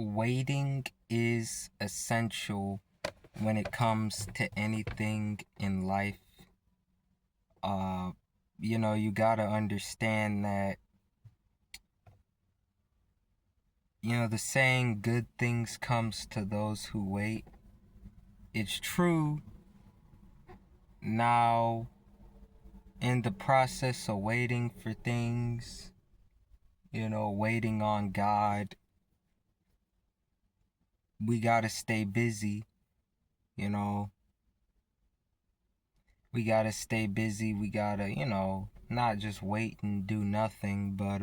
Waiting is essential when it comes to anything in life. Uh, you gotta understand that, the saying, good things comes to those who wait. It's true. Now, in the process of waiting for things, waiting on God, we gotta stay busy, you know. We gotta stay busy. We gotta, not just wait and do nothing, but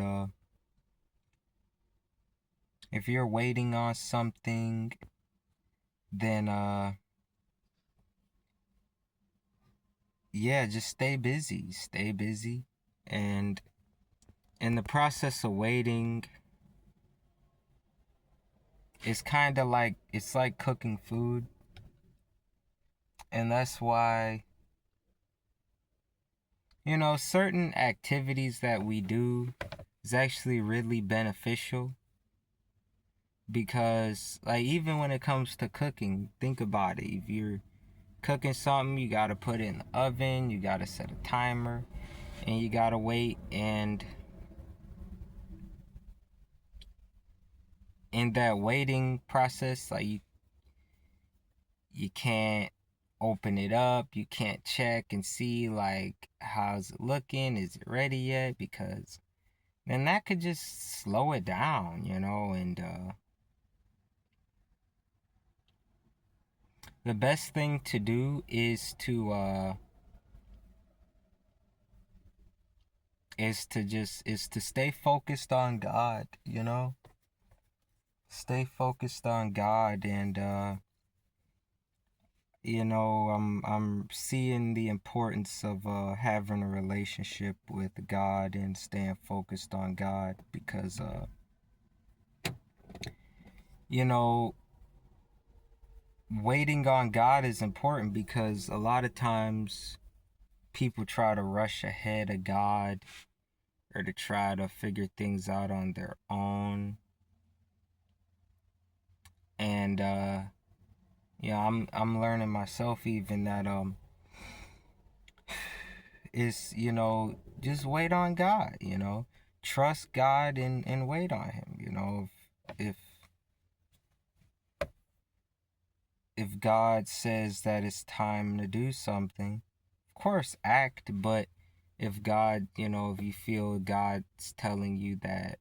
if you're waiting on something, then yeah, just stay busy. Stay busy. And in the process of waiting, it's like cooking food. And that's why, certain activities that we do is actually really beneficial, because like even when it comes to cooking, think about it. If you're cooking something, you gotta put it in the oven, you gotta set a timer, and you gotta wait. And in that waiting process, like you can't open it up, you can't check and see like how's it looking, is it ready yet, because then that could just slow it down, and the best thing to do is to stay focused on God, stay focused on God. And I'm seeing the importance of having a relationship with God and staying focused on God, because you know waiting on God is important, because a lot of times people try to rush ahead of God, or to try to figure things out on their own. And I'm learning myself even that is, just wait on God, trust God, and wait on him. If if God says that it's time to do something, of course act. But if God, if you feel God's telling you that,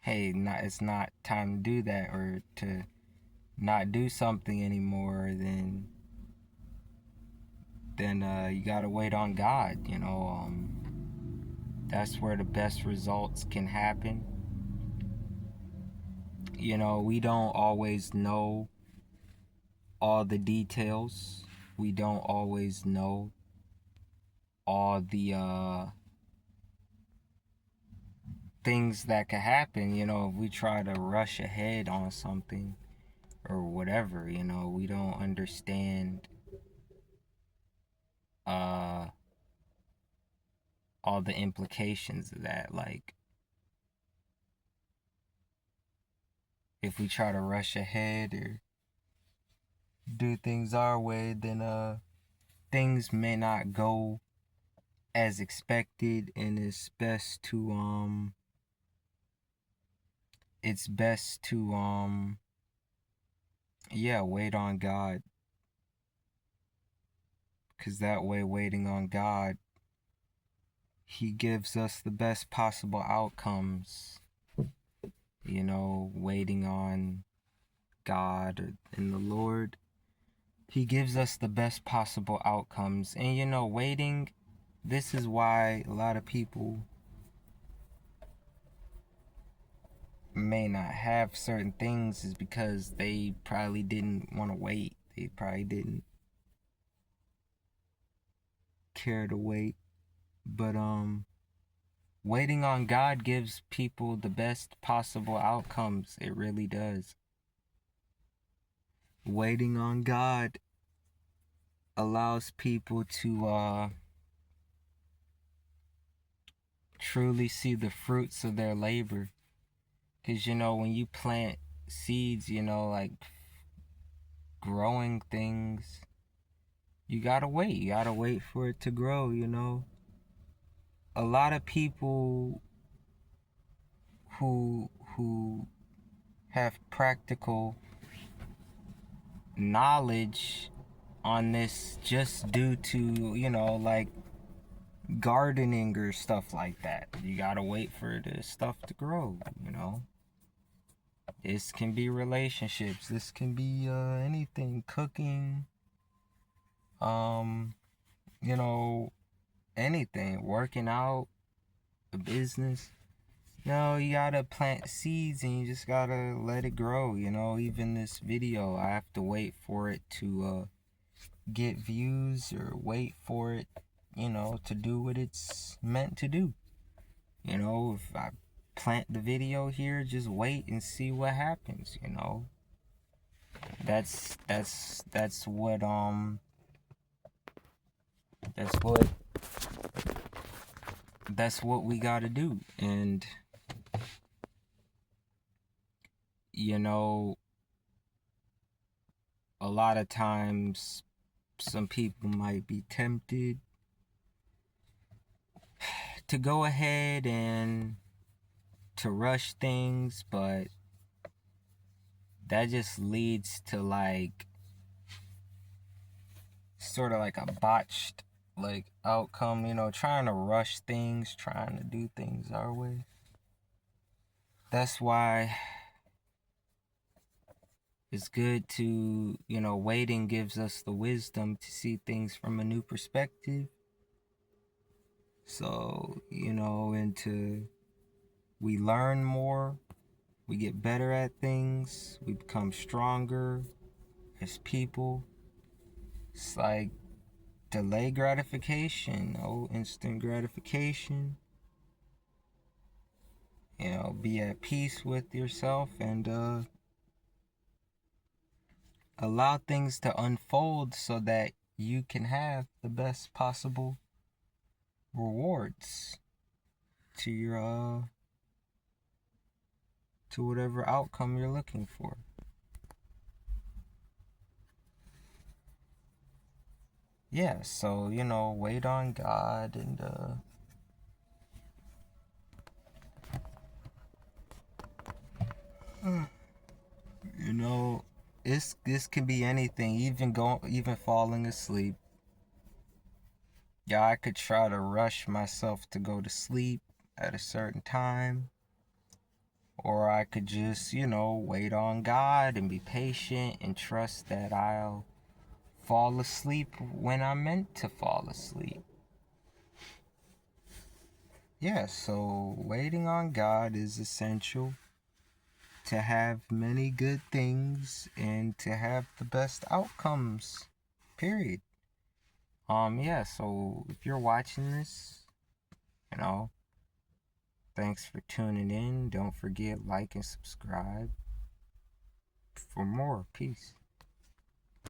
hey, it's not time to do that, or to not do something anymore, then you gotta wait on God. That's where the best results can happen. We don't always know all the details. We don't always know all the things that could happen, if we try to rush ahead on something or whatever. We don't understand uh all the implications of that. Like, if we try to rush ahead or do things our way, then things may not go as expected. And it's best to yeah, wait on God, because that way, waiting on God, he gives us the best possible outcomes. Waiting on God and the Lord, he gives us the best possible outcomes. And waiting, this is why a lot of people may not have certain things, is because they probably didn't want to wait. They probably didn't care to wait. But waiting on God gives people the best possible outcomes. It really does. Waiting on God allows people to truly see the fruits of their labor. Because when you plant seeds, like growing things, you gotta wait. You gotta wait for it to grow. A lot of people who have practical knowledge on this just due to, like gardening or stuff like that. You gotta wait for the stuff to grow. This can be relationships. This can be anything, cooking, um, you know, anything, working out, a business. You gotta plant seeds and you just gotta let it grow. Even this video, I have to wait for it to get views or wait for it, to do what it's meant to do. If I plant the video here, just wait and see what happens. That's what that's what we gotta do. And you know, a lot of times some people might be tempted to go ahead and to rush things, but that just leads to like sort of like a botched like outcome, trying to rush things, trying to do things our way. That's why it's good to, waiting gives us the wisdom to see things from a new perspective. So, we learn more, we get better at things, we become stronger as people. It's like delay gratification, instant gratification. Be at peace with yourself and allow things to unfold so that you can have the best possible rewards to your to whatever outcome you're looking for. Yeah, so wait on God and you know this can be anything, even falling asleep. Yeah, I could try to rush myself to go to sleep at a certain time, or I could just, wait on God and be patient and trust that I'll fall asleep when I'm meant to fall asleep. Yeah, so waiting on God is essential to have many good things and to have the best outcomes. Period. Yeah, so if you're watching this, you know, thanks for tuning in. Don't forget like and subscribe for more. Peace.